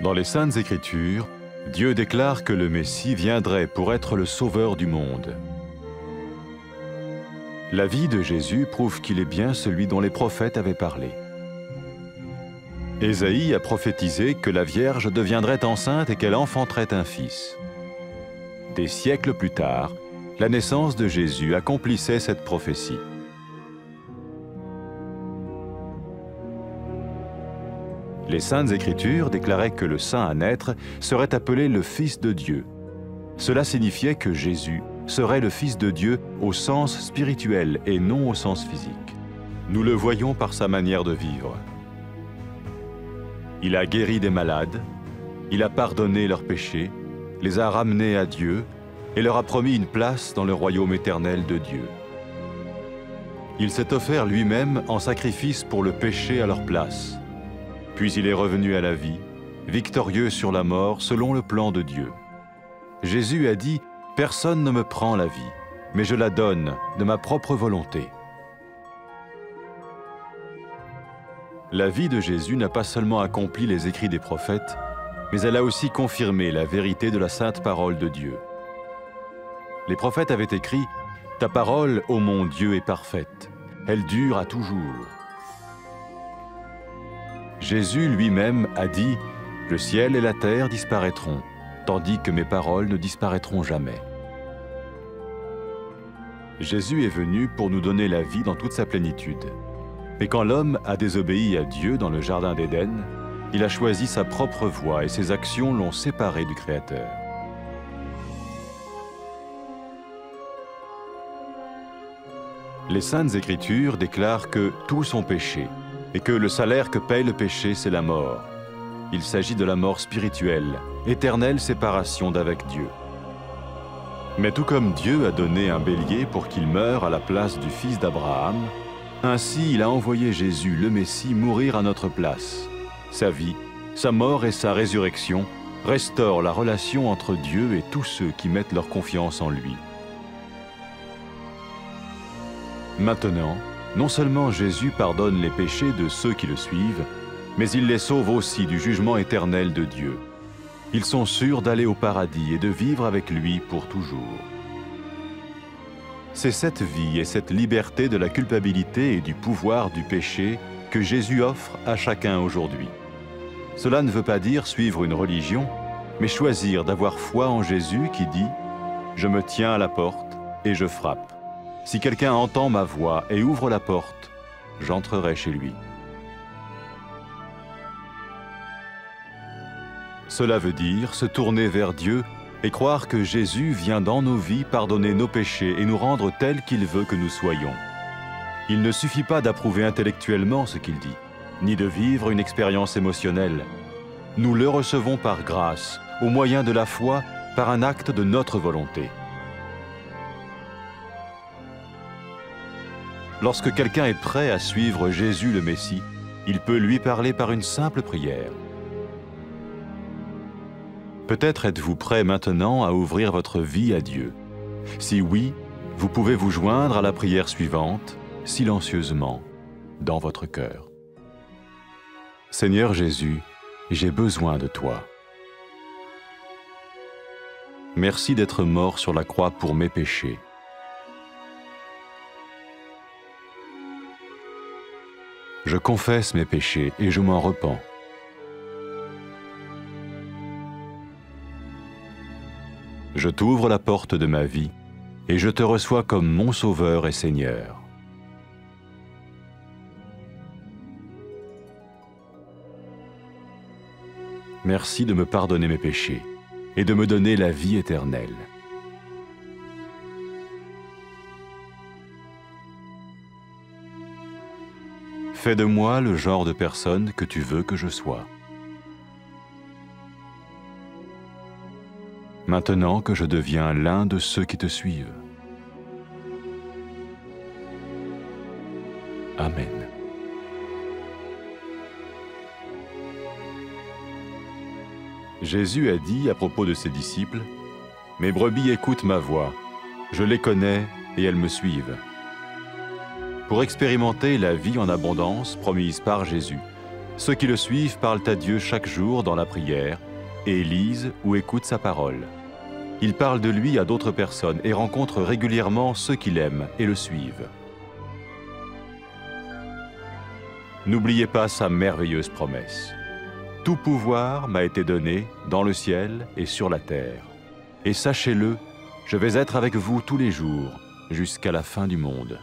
Dans les Saintes Écritures, Dieu déclare que le Messie viendrait pour être le sauveur du monde. La vie de Jésus prouve qu'il est bien celui dont les prophètes avaient parlé. Ésaïe a prophétisé que la Vierge deviendrait enceinte et qu'elle enfanterait un fils. Des siècles plus tard, la naissance de Jésus accomplissait cette prophétie. Les Saintes Écritures déclaraient que le saint à naître serait appelé le Fils de Dieu. Cela signifiait que Jésus serait le Fils de Dieu au sens spirituel et non au sens physique. Nous le voyons par sa manière de vivre. Il a guéri des malades, il a pardonné leurs péchés, les a ramenés à Dieu et leur a promis une place dans le royaume éternel de Dieu. Il s'est offert lui-même en sacrifice pour le péché à leur place. Puis il est revenu à la vie, victorieux sur la mort selon le plan de Dieu. Jésus a dit « Personne ne me prend la vie, mais je la donne de ma propre volonté ». La vie de Jésus n'a pas seulement accompli les écrits des prophètes, mais elle a aussi confirmé la vérité de la sainte parole de Dieu. Les prophètes avaient écrit « Ta parole, ô mon Dieu, est parfaite, elle dure à toujours ». Jésus lui-même a dit « Le ciel et la terre disparaîtront, tandis que mes paroles ne disparaîtront jamais. » Jésus est venu pour nous donner la vie dans toute sa plénitude. Mais quand l'homme a désobéi à Dieu dans le jardin d'Éden, il a choisi sa propre voie et ses actions l'ont séparé du Créateur. Les Saintes Écritures déclarent que tous ont péché et que le salaire que paye le péché, c'est la mort. Il s'agit de la mort spirituelle, éternelle séparation d'avec Dieu. Mais tout comme Dieu a donné un bélier pour qu'il meure à la place du fils d'Abraham, ainsi il a envoyé Jésus, le Messie, mourir à notre place. Sa vie, sa mort et sa résurrection restaurent la relation entre Dieu et tous ceux qui mettent leur confiance en lui. Maintenant, non seulement Jésus pardonne les péchés de ceux qui le suivent, mais il les sauve aussi du jugement éternel de Dieu. Ils sont sûrs d'aller au paradis et de vivre avec lui pour toujours. C'est cette vie et cette liberté de la culpabilité et du pouvoir du péché que Jésus offre à chacun aujourd'hui. Cela ne veut pas dire suivre une religion, mais choisir d'avoir foi en Jésus qui dit « Je me tiens à la porte et je frappe. Si quelqu'un entend ma voix et ouvre la porte, j'entrerai chez lui. » Cela veut dire se tourner vers Dieu et croire que Jésus vient dans nos vies pardonner nos péchés et nous rendre tels qu'il veut que nous soyons. Il ne suffit pas d'approuver intellectuellement ce qu'il dit, ni de vivre une expérience émotionnelle. Nous le recevons par grâce, au moyen de la foi, par un acte de notre volonté. Lorsque quelqu'un est prêt à suivre Jésus le Messie, il peut lui parler par une simple prière. Peut-être êtes-vous prêt maintenant à ouvrir votre vie à Dieu. Si oui, vous pouvez vous joindre à la prière suivante, silencieusement, dans votre cœur. Seigneur Jésus, j'ai besoin de toi. Merci d'être mort sur la croix pour mes péchés. Je confesse mes péchés et je m'en repens. Je t'ouvre la porte de ma vie et je te reçois comme mon Sauveur et Seigneur. Merci de me pardonner mes péchés et de me donner la vie éternelle. Fais de moi le genre de personne que tu veux que je sois. Maintenant que je deviens l'un de ceux qui te suivent. Amen. Jésus a dit à propos de ses disciples, « Mes brebis écoutent ma voix, je les connais et elles me suivent. » Pour expérimenter la vie en abondance promise par Jésus, Ceux qui le suivent parlent à Dieu chaque jour dans la prière et lisent ou écoutent sa parole. Ils parlent de lui à d'autres personnes et rencontrent régulièrement ceux qui l'aiment et le suivent. N'oubliez pas sa merveilleuse promesse. Tout pouvoir m'a été donné dans le ciel et sur la terre. Et sachez-le, je vais être avec vous tous les jours jusqu'à la fin du monde.